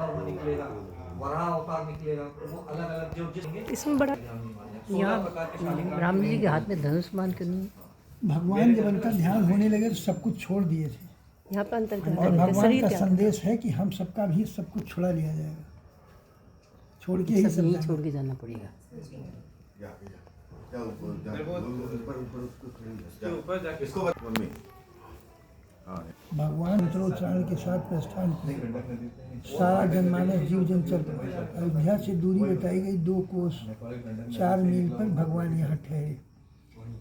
वो निकलेगा, वराह अवतार निकलेगा, तो वो अलग अलग जो जिस इसमें बड़ा यहाँ राम जी के हाथ में धनुष मान क्यों नहीं है? भगवान जब उनका ध्यान होने लगे तो सब कुछ छोड़ दिए थे, यहाँ पर अंतर और भगवान का संदेश है कि हम सबका भी सब कुछ छुड़ा लिया जाएगा, छोड़ के ही सब छोड़ के जाना पड़ेगा। भगवान मंत्रोच्चारण के साथ प्रस्थान किया। सारा जनमानस जीव जंतु अयोध्या से दूरी बताई गई 2 कोस 4 मील पर भगवान यहाँ ठहरे।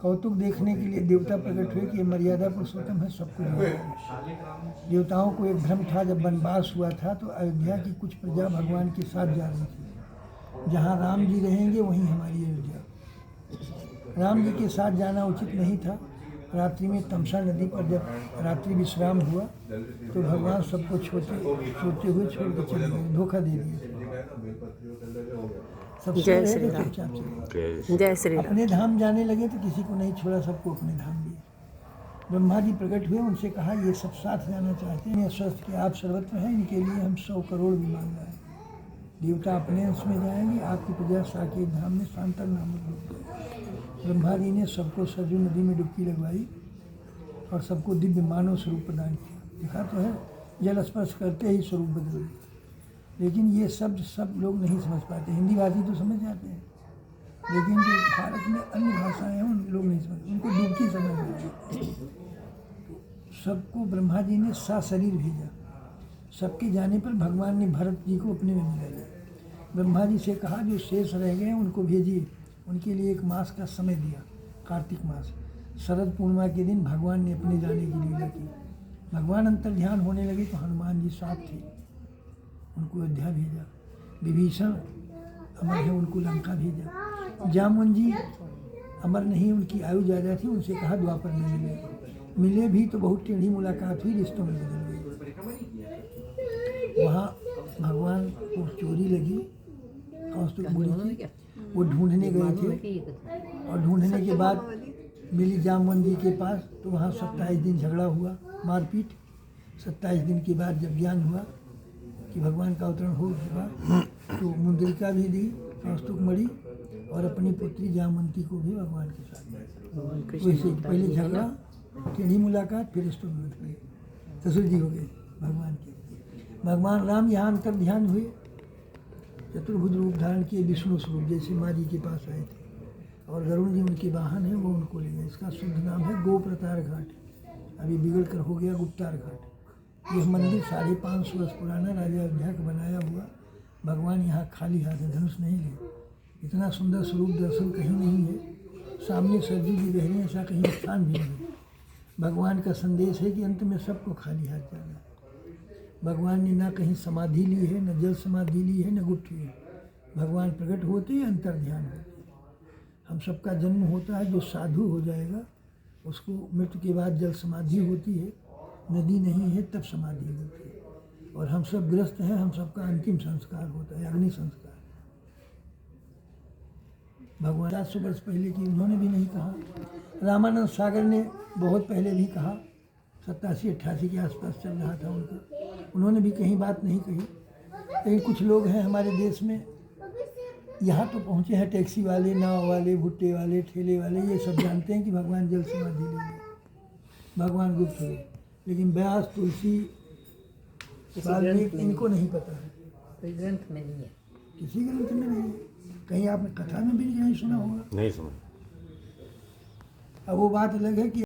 कौतुक देखने के लिए देवता प्रकट हुए कि ये मर्यादा पुरुषोत्तम है, सब कुछ है। देवताओं को एक भ्रम था, जब वनवास हुआ था तो अयोध्या की कुछ प्रजा भगवान के साथ जा रही थी। जहाँ राम जी रहेंगे वहीं हमारी अयोध्या। राम जी के साथ जाना उचित नहीं था। रात्रि में तमसा नदी पर जब रात्रि विश्राम हुआ तो भगवान सबको सोते हुए छोड़ के चले गए, धोखा दे दिए। सब जय श्री राम। जय श्री राम। अपने धाम जाने लगे तो किसी को नहीं छोड़ा, सबको अपने धाम दिए। ब्रह्मा जी प्रकट हुए, उनसे कहा ये सब साथ जाना चाहते हैं, स्वस्थ के आप सर्वत्र हैं, इनके लिए हम 100 करोड़ भी मांग रहे हैं। देवता अपने अंश में जाएंगे, आपकी प्रजा साकेत धाम में शांतर नामक रूप। ब्रह्मा जी ने सबको सरजू नदी में डुबकी लगवाई और सबको दिव्य मानव स्वरूप प्रदान किया। देखा तो है, जल स्पर्श करते ही स्वरूप बदल गया। लेकिन ये शब्द सब लोग नहीं समझ पाते। हिंदी भाषी तो समझ जाते हैं, लेकिन जो भारत में अन्य भाषाएं हैं उन लोग नहीं समझते, उनको डुबकी समझ में आती। सबको ब्रह्मा जी ने शरीर भेजा। सबके जाने पर भगवान ने भरत जी को अपने में मिला लिया। ब्रह्मा जी से कहा जो शेष रह गए उनको भेजिए। उनके लिए 1 मास का समय दिया, कार्तिक मास। शरद पूर्णिमा के दिन भगवान ने अपने जाने की लीला की। भगवान अंतर ध्यान होने लगे तो हनुमान जी साथ थे, उनको अयोध्या भेजा। विभीषण अमर है, उनको लंका भेजा। जामुन जी अमर नहीं, उनकी आयु ज़्यादा थी, उनसे कहा द्वापर में मिले भी तो बहुत टेढ़ी मुलाकात हुई, रिश्तों में बदल गई। वहाँ भगवान को चोरी लगी कौस्तुभ मुनि की, वो ढूंढने गए थे और ढूंढने के बाद मिली जामवंत जी के पास, तो वहाँ 27 दिन झगड़ा हुआ, मारपीट। 27 दिन के बाद जब ज्ञान हुआ कि भगवान का अवतरण हो चुका तो मुंद्रिका भी दी कौस्तुभ मणि और अपनी पुत्री जामवंती को भी भगवान के साथ। वैसे पहले झगड़ा, टेढ़ी मुलाकात, फिर इस ससुर जी हो गए भगवान के। भगवान राम यहाँ अंतर ध्यान हुए, चतुर्भुज रूप धारण किए, विष्णु स्वरूप जैसे माँ जी के पास आए थे, और गरुण जी उनके वाहन हैं, वो उनको ले गए। इसका शुद्ध नाम है गोप्रतार घाट, अभी बिगड़ कर हो गया गुप्तार घाट। यह मंदिर 550 वर्ष पुराना राजा अयोध्या का बनाया हुआ। भगवान यहाँ खाली हाथ है, धनुष नहीं ले। इतना सुंदर स्वरूप दर्शन कहीं नहीं है। सामने सरजू जी बह रहे हैं, ऐसा कहीं स्थान भी नहीं। भगवान का संदेश है कि अंत में सबको खाली हाथ जाना। भगवान ने ना कहीं समाधि ली है, न जल समाधि ली है, न गुप्त ली है। भगवान प्रकट होते हैं, अंतर ध्यान होते हैं। हम सबका जन्म होता है, जो साधु हो जाएगा उसको मृत्यु के बाद जल समाधि होती है। नदी नहीं है तब समाधि होती है। और हम सब ग्रस्त हैं, हम सबका अंतिम संस्कार होता है, अग्नि संस्कार। भगवान 700 वर्ष पहले की उन्होंने भी नहीं कहा। रामानंद सागर ने बहुत पहले भी कहा, 87-88 के आसपास चल रहा था उनका, उन्होंने भी कहीं बात नहीं कही। लेकिन कुछ लोग हैं हमारे देश में, यहाँ तो पहुँचे हैं टैक्सी वाले, नाव वाले, भुट्टे वाले, ठेले वाले, ये सब जानते हैं कि भगवान जल समाधि लेंगे, भगवान गुप्त हुए। लेकिन व्यास, तुलसी, वाल्मीकि, इनको नहीं पता है, कोई ग्रंथ में नहीं है, किसी ग्रंथ में नहीं है। कहीं आपने कथा में भी नहीं सुना होगा, नहीं सुना। अब वो बात अलग है कि